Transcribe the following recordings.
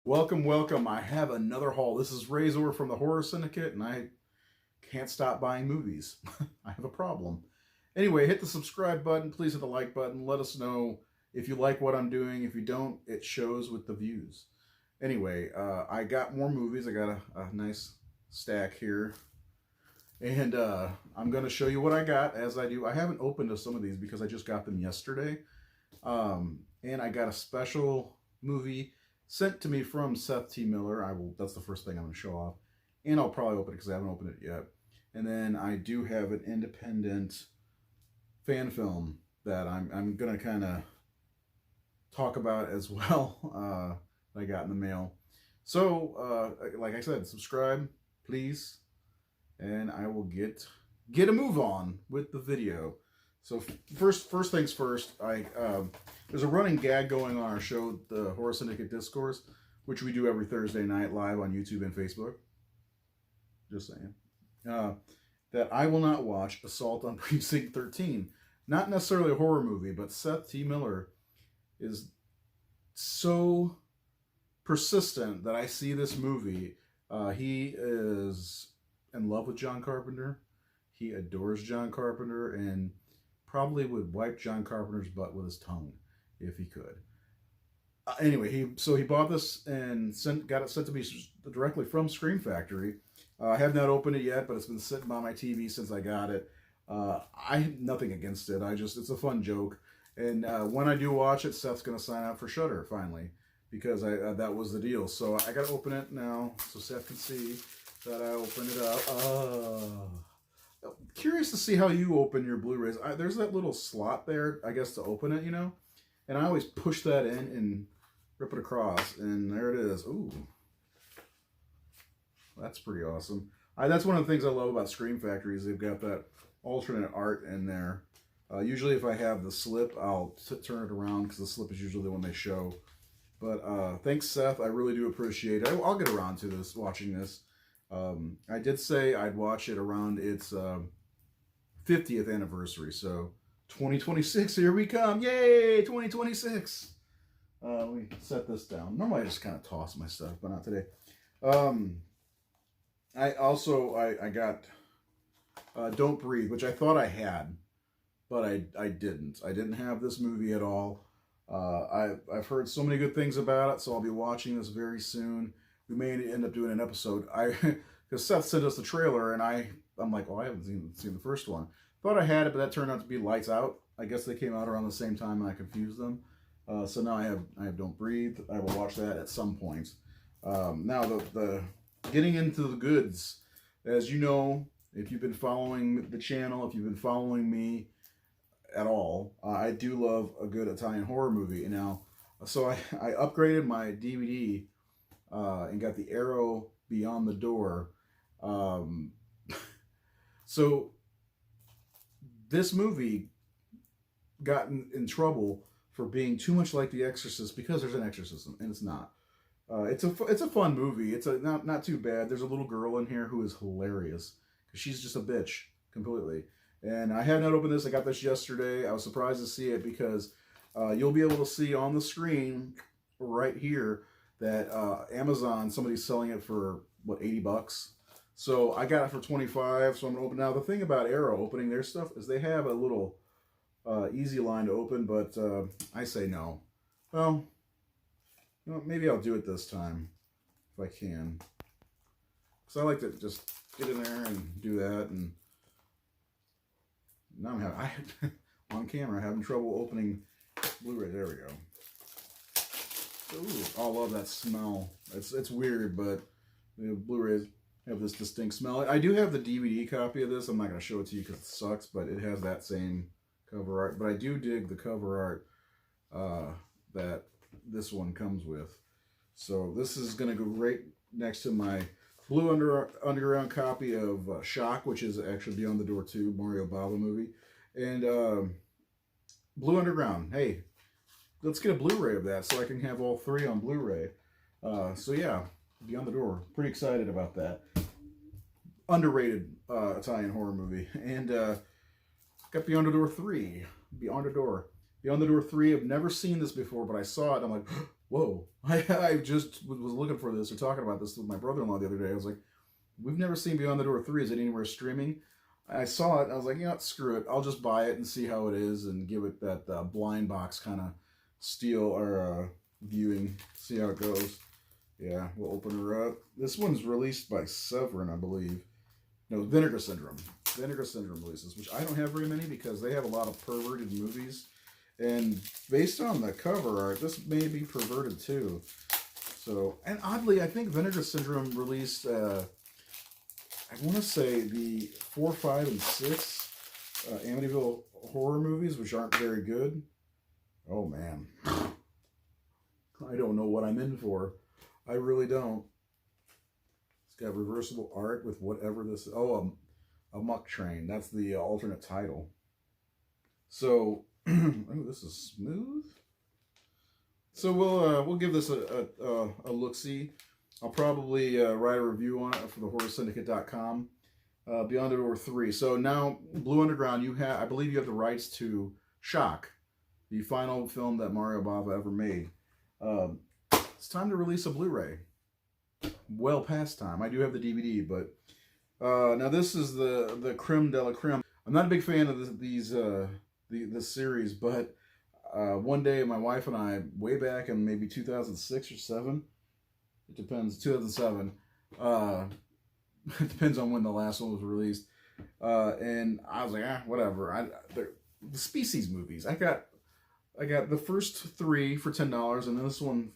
Welcome, welcome. I have another haul. This is Rayzor from the Horror Syndicate, and I can't stop buying movies. I have a problem. Anyway, hit the subscribe button. Please hit the like button. Let us know if you like what I'm doing. If you don't, it shows with the views. Anyway, I got more movies. I got a nice stack here. And I'm going to show you what I got as I do. I haven't opened some of these because I just got them yesterday. And I got a special movie sent to me from Seth T. Miller. That's the first thing I'm going to show off. And I'll probably open it because I haven't opened it yet. And then I do have an independent fan film that I'm going to kind of talk about as well that I got in the mail. So, like I said, subscribe, please. And I will get a move on with the video. So first things first, there's a running gag going on our show, the Horror Syndicate Discourse, which we do every Thursday night live on YouTube and Facebook. Just saying. That I will not watch Assault on Precinct 13. Not necessarily a horror movie, but Seth T. Miller is so persistent that I see this movie. He is in love with John Carpenter. He adores John Carpenter and probably would wipe John Carpenter's butt with his tongue if he could. Anyway, he bought this and got it sent to me directly from Scream Factory. I have not opened it yet, but it's been sitting by my TV since I got it. I have nothing against it. It's a fun joke. And when I do watch it, Seth's going to sign out for Shudder finally, because that was the deal. So I got to open it now so Seth can see that I opened it up. Curious to see how you open your Blu-rays. There's that little slot there, I guess, to open it, and I always push that in and rip it across, and there it is. Ooh, that's pretty awesome. That's one of the things I love about Scream Factory is they've got that alternate art in there. Usually if I have the slip, I'll turn it around because the slip is usually the one they show. But thanks, Seth. I really do appreciate it. I'll get around to watching this. I did say I'd watch it around its 50th anniversary, so 2026, here we come. Yay, 2026. Let me set this down. Normally I just kind of toss my stuff, but not today. I got Don't Breathe, which I thought I had, but I didn't. I didn't have this movie at all. I've heard so many good things about it, so I'll be watching this very soon. We may end up doing an episode. Because Seth sent us the trailer, and I'm like, oh, I haven't seen the first one. Thought I had it, but that turned out to be Lights Out. I guess they came out around the same time, and I confused them. So now I have Don't Breathe. I will watch that at some point. Now the getting into the goods, as you know, if you've been following the channel, if you've been following me at all, I do love a good Italian horror movie. Now, so I upgraded my DVD. And got the Arrow Beyond the Door. So this movie got in trouble for being too much like The Exorcist because there's an exorcism, and it's not. It's a fun movie. It's not too bad. There's a little girl in here who is hilarious because she's just a bitch completely. And I have not opened this. I got this yesterday. I was surprised to see it because you'll be able to see on the screen right here that Amazon, somebody's selling it for, what, $80? So I got it for $25, so I'm going to open. Now, the thing about Arrow opening their stuff is they have a little easy line to open, but I say no. Well, maybe I'll do it this time, if I can. Because I like to just get in there and do that, and now I'm on camera, having trouble opening Blu-ray. There we go. Ooh, I love that smell. It's weird, but Blu-rays have this distinct smell. I do have the DVD copy of this. I'm not going to show it to you because it sucks, but it has that same cover art. But I do dig the cover art that this one comes with. So this is going to go right next to my Blue Underground copy of Shock, which is actually Beyond the Door 2, Mario Bava movie. And Blue Underground, hey, let's get a Blu-ray of that so I can have all three on Blu-ray. So yeah, Beyond the Door. Pretty excited about that. Underrated Italian horror movie. And got Beyond the Door 3. Beyond the Door. Beyond the Door 3, I've never seen this before, but I saw it. I'm like, whoa. I just was looking for this or talking about this with my brother-in-law the other day. I was like, we've never seen Beyond the Door 3. Is it anywhere streaming? I saw it. I was like, you know what, screw it. I'll just buy it and see how it is and give it that blind box kind of steal or viewing. See how it goes. Yeah, we'll open her up. This one's released by Severin, I believe. No, Vinegar Syndrome. Vinegar Syndrome releases, which I don't have very many because they have a lot of perverted movies. And based on the cover art, this may be perverted too. So, and oddly, I think Vinegar Syndrome released, I want to say the 4, 5, and 6 Amityville horror movies, which aren't very good. Oh man. I don't know what I'm in for. I really don't. It's got reversible art with whatever this is. Oh, a muck train. That's the alternate title. So, oh, this is smooth. So we'll give this a look-see. I'll probably write a review on it for the horrorsyndicate.com. Beyond the Door 3. So now, Blue Underground, I believe you have the rights to Shock, the final film that Mario Bava ever made. It's time to release a Blu-ray. Well past time. I do have the DVD, but now this is the creme de la creme. I'm not a big fan of this series, but one day my wife and I, way back in maybe 2006 or 7, it depends, 2007, it depends on when the last one was released, and I was like, whatever. The Species movies, I got the first 3 for $10, and then this one,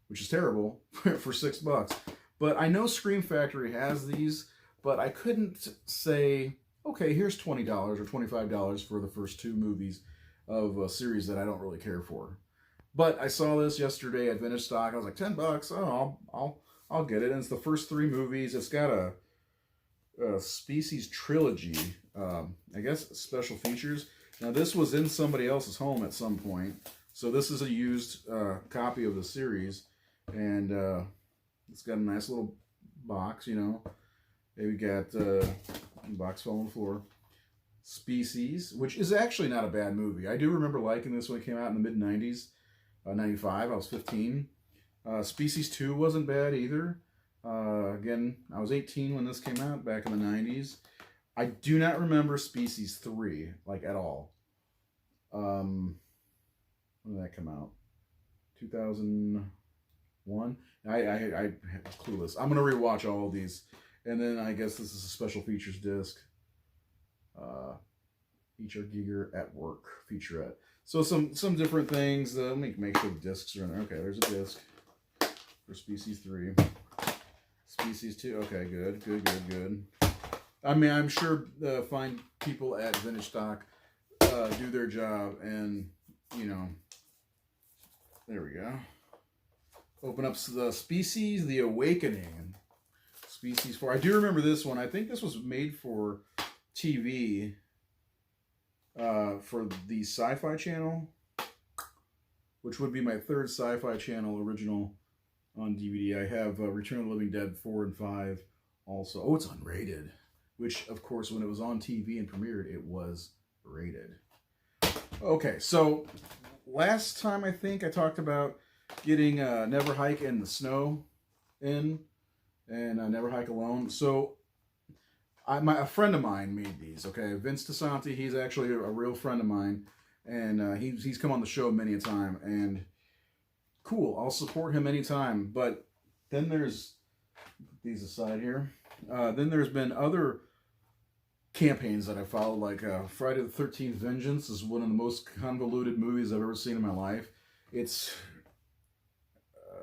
which is terrible, for $6. But I know Scream Factory has these, but I couldn't say, okay, here's $20 or $25 for the first 2 movies of a series that I don't really care for. But I saw this yesterday at Vintage Stock. I was like, $10. Oh, I'll get it. And it's the first 3 movies. It's got a Species trilogy. I guess special features. Now this was in somebody else's home at some point, so this is a used copy of the series, and it's got a nice little box. You know, we got box fell on the floor. Species, which is actually not a bad movie. I do remember liking this when it came out in the mid-90s, 95. I was 15. Species 2 wasn't bad either. Again, I was 18 when this came out back in the 90s. I do not remember Species 3, like, at all. When did that come out? 2001? I clueless. I'm going to rewatch all of these. And then I guess this is a special features disc. H.R. Giger at Work featurette. So some different things. Let me make sure the discs are in there. Okay, there's a disc for Species 3. Species 2. Okay, good. I mean, I'm sure fine people at Vintage Stock do their job, and, you know, there we go. Open up the Species, The Awakening. Species 4. I do remember this one. I think this was made for TV for the Sci-Fi Channel, which would be my 3rd Sci-Fi Channel original on DVD. I have Return of the Living Dead 4 and 5 also. Oh, it's unrated. Which, of course, when it was on TV and premiered, it was rated. Okay, so last time I think I talked about getting Never Hike in the Snow in, and Never Hike Alone. So a friend of mine made these, okay? Vince DeSanti, he's actually a real friend of mine, and he's come on the show many a time, and cool, I'll support him anytime. But then there's, these aside here, then there's been other campaigns that I followed, like Friday the 13th Vengeance is one of the most convoluted movies I've ever seen in my life. It's,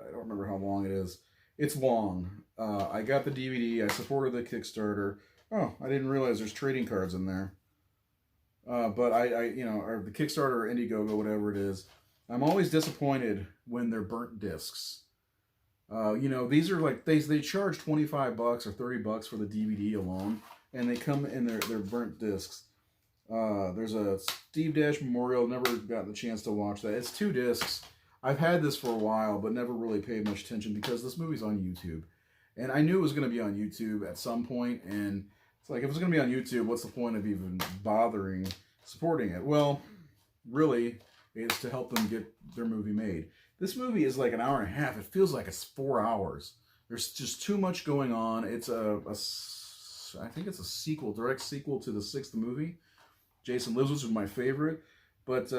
I don't remember how long it is. It's long. I got the DVD. I supported the Kickstarter. Oh, I didn't realize there's trading cards in there. But I you know, or the Kickstarter or Indiegogo, whatever it is, I'm always disappointed when they're burnt discs. You know, these are like, they charge $25 or $30 for the DVD alone, and they come in their burnt discs. There's a Steve Dash Memorial. Never got the chance to watch that. It's 2 discs. I've had this for a while, but never really paid much attention because this movie's on YouTube. And I knew it was going to be on YouTube at some point, and it's like, if it's going to be on YouTube, what's the point of even bothering supporting it? Well, really, it's to help them get their movie made. This movie is like an hour and a half. It feels like it's 4 hours. There's just too much going on. It's I think it's a sequel, direct sequel to the 6th movie, Jason Lives, which is my favorite. But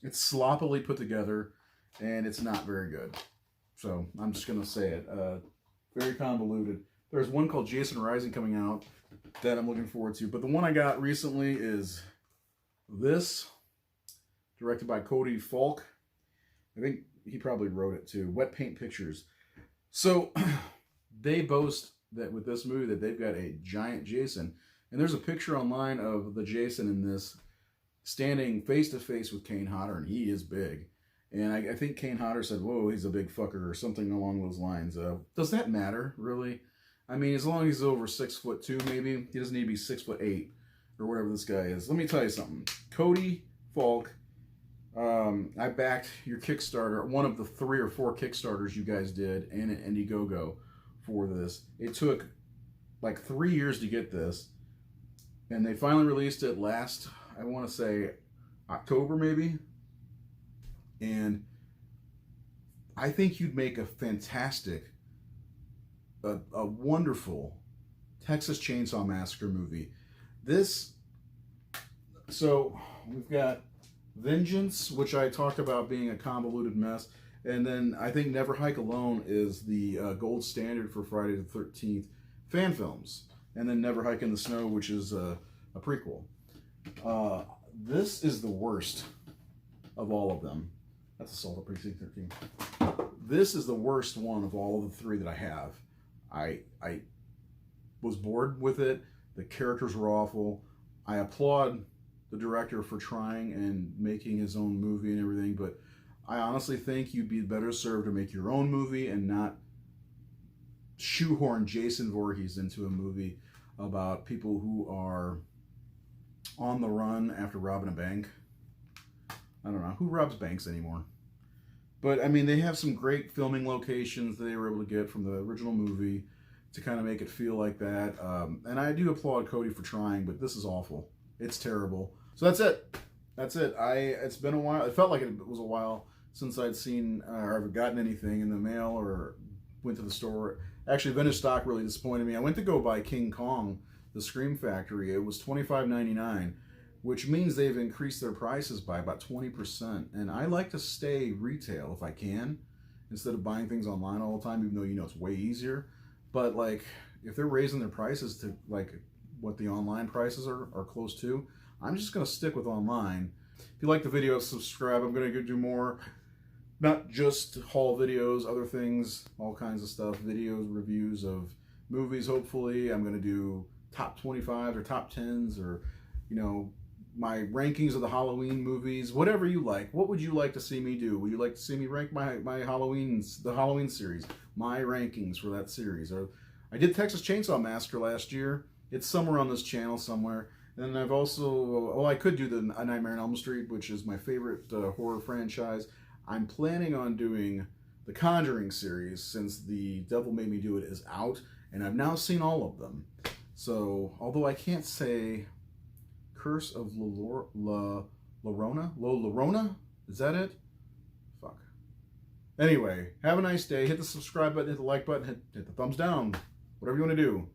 it's sloppily put together, and it's not very good. So I'm just going to say it. Very convoluted. There's one called Jason Rising coming out that I'm looking forward to. But the one I got recently is this, directed by Cody Falk. I think he probably wrote it too. Wet Paint Pictures. So they boast that with this movie that they've got a giant Jason. And there's a picture online of the Jason in this standing face to face with Kane Hodder, and he is big. And I think Kane Hodder said, "Whoa, he's a big fucker," or something along those lines. Does that matter, really? I mean, as long as he's over 6'2", maybe. He doesn't need to be 6'8", or whatever this guy is. Let me tell you something. Cody Falk, I backed your Kickstarter, one of the 3 or 4 Kickstarters you guys did, and Indiegogo for this. It took like 3 years to get this, and they finally released it last, I want to say, October maybe. And I think you'd make a fantastic, a wonderful Texas Chainsaw Massacre movie. So we've got Vengeance, which I talked about being a convoluted mess. And then I think Never Hike Alone is the gold standard for Friday the 13th fan films. And then Never Hike in the Snow, which is a prequel. This is the worst of all of them. That's Assault at Precinct 13. This is the worst one of all of the 3 that I have. I was bored with it. The characters were awful. I applaud the director for trying and making his own movie and everything, but I honestly think you'd be better served to make your own movie and not shoehorn Jason Voorhees into a movie about people who are on the run after robbing a bank. I don't know. Who robs banks anymore? But, I mean, they have some great filming locations that they were able to get from the original movie to kind of make it feel like that. And I do applaud Cody for trying, but this is awful. It's terrible. So that's it. That's it. It's been a while. It felt like it was a while since I'd seen or ever gotten anything in the mail or went to the store. Actually, vintage stock really disappointed me. I went to go buy King Kong, the Scream Factory. It was $25.99. Which means they've increased their prices by about 20%. And I like to stay retail if I can, instead of buying things online all the time, even though you know it's way easier. But like, if they're raising their prices to like what the online prices are close to, I'm just going to stick with online. If you like the video, subscribe. I'm going to do more, not just haul videos, other things, all kinds of stuff, videos, reviews of movies, hopefully. I'm going to do top 25 or top 10s or, you know, my rankings of the Halloween movies, whatever you like. What would you like to see me do? Would you like to see me rank the Halloween series, my rankings for that series? Or I did Texas Chainsaw Massacre last year. It's somewhere on this channel somewhere. And I've also, I could do the Nightmare on Elm Street, which is my favorite horror franchise. I'm planning on doing the Conjuring series since The Devil Made Me Do It is out, and I've now seen all of them. So, although I can't say Curse of La Llorona? Is that it? Fuck. Anyway, have a nice day. Hit the subscribe button, hit the like button, hit the thumbs down. Whatever you want to do.